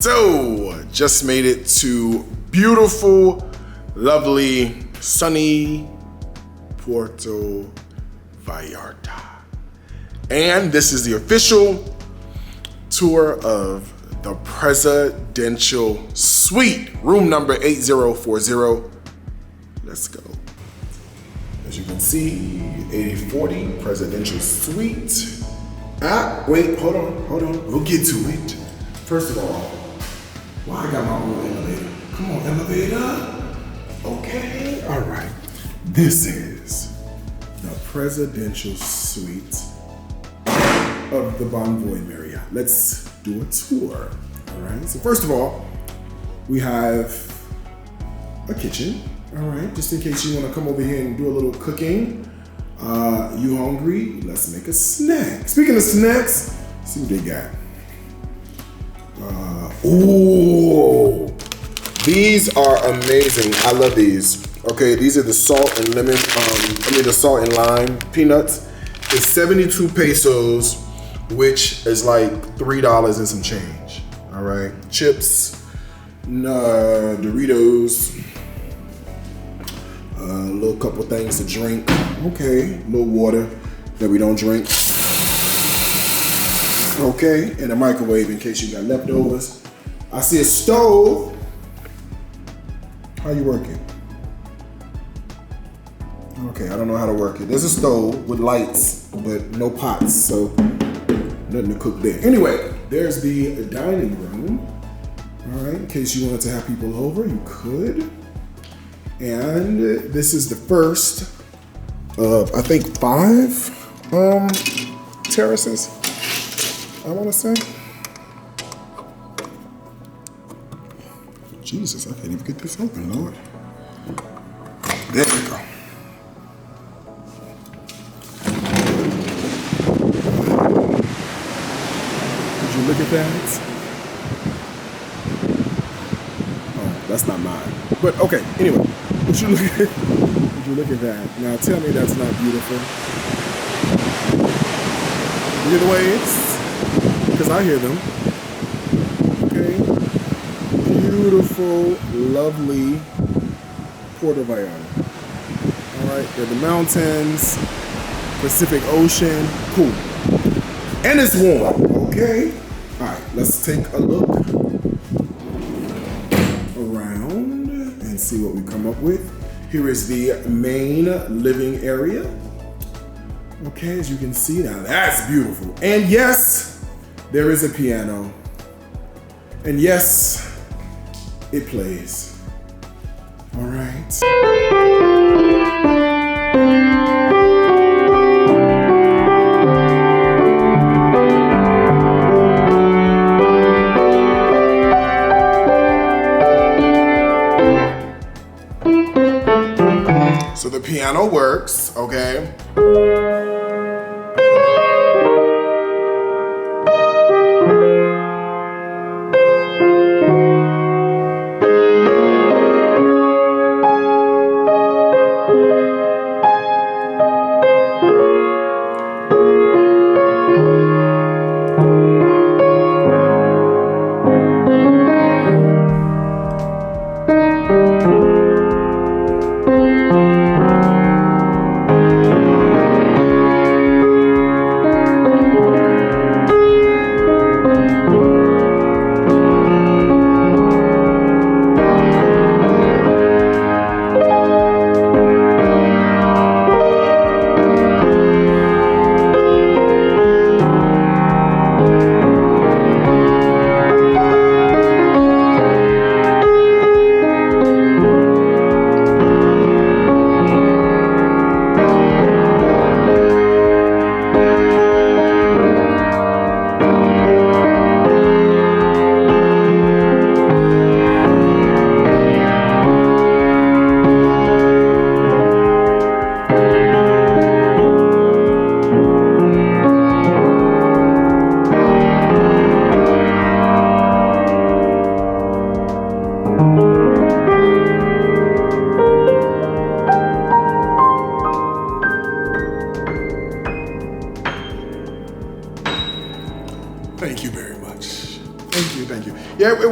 So, just made it to beautiful, lovely, sunny Puerto Vallarta. And this is the official tour of the presidential suite, room number 8040. Let's go. As you can see, 8040 presidential suite. Wait, hold on. We'll get to it. First of all, why I got my own elevator? Come on, elevator. Okay, all right. This is the presidential suite of the Bonvoy Marriott. Let's do a tour, all right? So first of all, we have a kitchen, all right? Just in case you wanna come over here and do a little cooking. You hungry? Let's make a snack. Speaking of snacks, see what they got. Ooh, these are amazing. I love these. Okay, these are the salt and lemon, the salt and lime peanuts. It's 72 pesos, which is like $3 and some change. All right, chips, Doritos, a little couple things to drink. Okay, a little water that we don't drink. Okay, and a microwave in case you got leftovers. I see a stove. How you work it? Okay, I don't know how to work it. There's a stove with lights, but no pots, so nothing to cook there. Anyway, there's the dining room. All right, in case you wanted to have people over, you could. And this is the first of, I think, 5 terraces, I want to say. Jesus, I can't even get this open, Lord. There we go. Did you look at that? Oh, that's not mine. But okay, anyway, would you look at that? Now tell me that's not beautiful. You hear the waves? Because I hear them. Okay. Beautiful, lovely Puerto Vallarta. All right, there are the mountains, Pacific Ocean, cool. And it's warm, okay? All right, let's take a look around and see what we come up with. Here is the main living area. Okay, as you can see now, that's beautiful. And yes, there is a piano. And yes, it plays. All right. So the piano works, okay?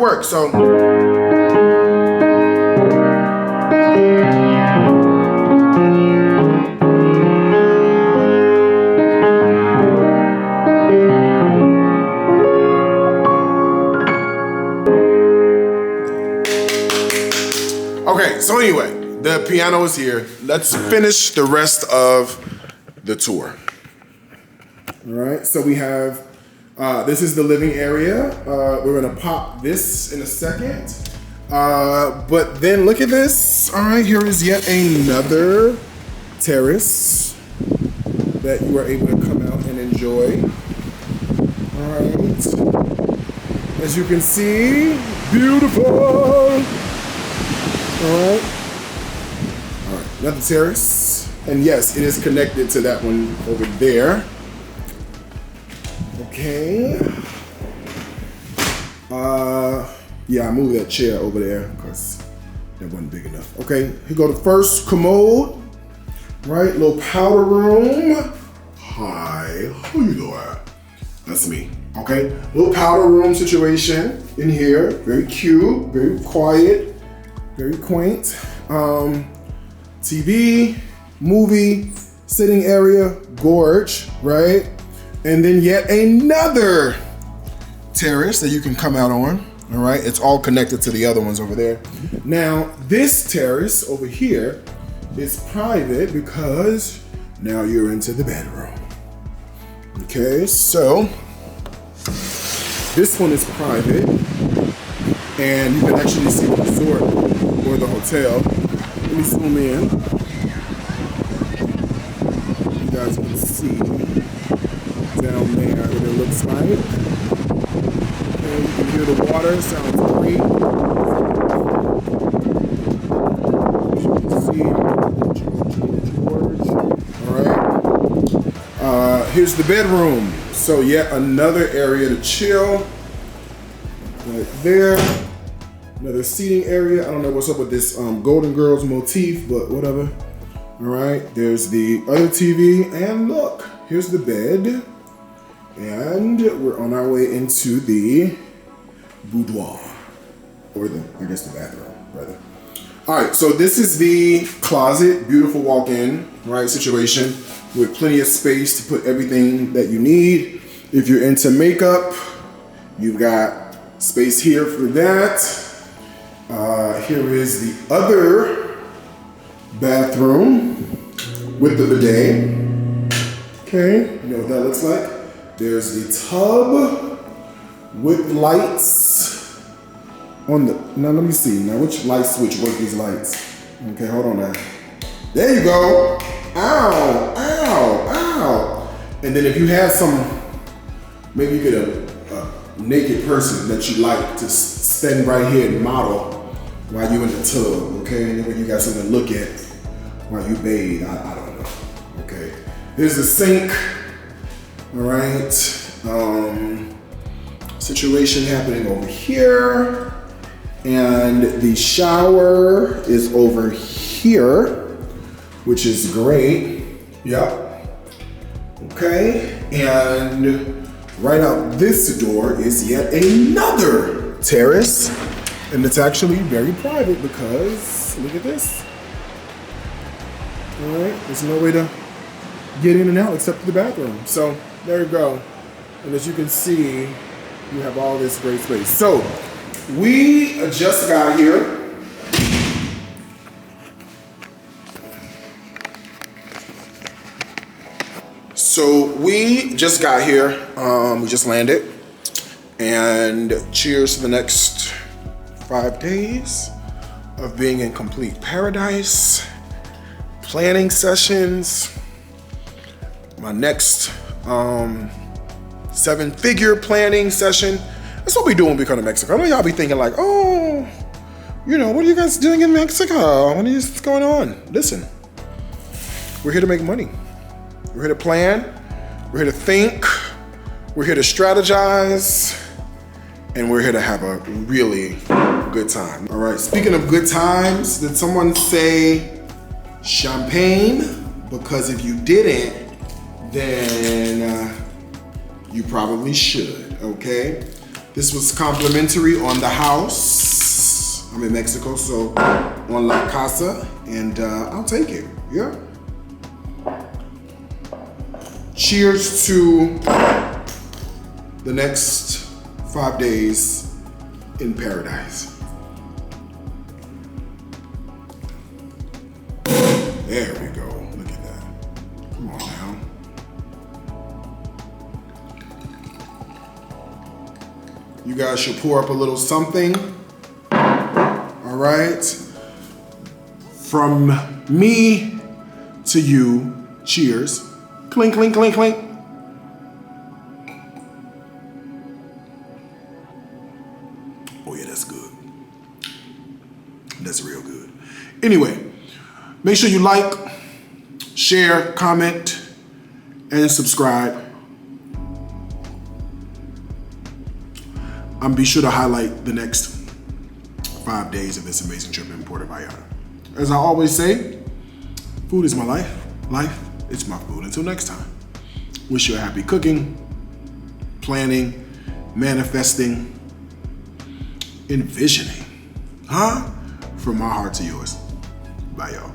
work. So okay, so anyway, the piano is here. Let's finish the rest of the tour. All right, so we have, this is the living area. We're gonna pop this in a second. But then look at this. All right, here is yet another terrace that you are able to come out and enjoy. All right, as you can see, beautiful. All right, another terrace. And yes, it is connected to that one over there. Okay. Yeah, I moved that chair over there because that wasn't big enough. Okay, here go the first commode. Right, little powder room. Hi, how you doing? That's me. Okay, little powder room situation in here. Very cute, very quiet. Very quaint. TV, movie, sitting area, gorge, right? And then yet another terrace that you can come out on, all right? It's all connected to the other ones over there. Now, this terrace over here is private because now you're into the bedroom. Okay, so this one is private. And you can actually see the resort or the hotel. Let me zoom in. You guys can see down there what it looks like. And you can hear the water, sounds great. You can see George. All right. Here's the bedroom. So yet another area to chill. Right there. Another seating area. I don't know what's up with this Golden Girls motif, but whatever. All right, there's the other TV, and look, here's the bed. And we're on our way into the boudoir, or I guess the bathroom, rather. All right, so this is the closet, beautiful walk-in, right, situation with plenty of space to put everything that you need. If you're into makeup, you've got space here for that. Here is the other bathroom with the bidet. Okay, you know what that looks like. There's the tub with lights on the, now let me see, now which light switch work these lights? Okay, hold on now. There you go. Ow, ow, ow. And then if you have some, maybe you get a naked person that you like to stand right here and model while you in the tub, okay? And then when you got something to look at while you bathe, I don't know, okay? Here's the sink, all right? Situation happening over here. And the shower is over here, which is great, yep. Okay, and right out this door is yet another terrace. And it's actually very private because, look at this. All right, there's no way to get in and out except for the bathroom. So there you go. And as you can see, you have all this great space. So we just got here. We just landed. And cheers to the next 5 days of being in complete paradise. Planning sessions. My next 7-figure planning session. That's what we do when we come to Mexico. I know y'all be thinking like, oh, you know, what are you guys doing in Mexico? What's going on? Listen, we're here to make money. We're here to plan. We're here to think. We're here to strategize. And we're here to have a really good time. All right, speaking of good times, did someone say champagne? Because if you didn't, then you probably should, okay? This was complimentary on the house. I'm in Mexico, so on La Casa, and I'll take it. Yeah. Cheers to the next 5 days in paradise. There we go. Look at that. Come on now. You guys should pour up a little something. All right. From me to you, cheers. Clink, clink, clink, clink. Oh yeah, that's good. That's real good. Anyway, make sure you like, share, comment, and subscribe. Be sure to highlight the next 5 days of this amazing trip in Puerto Vallarta. As I always say, food is my life. Life, it's my food. Until next time, wish you a happy cooking, planning, manifesting, envisioning. From my heart to yours. Bye, y'all.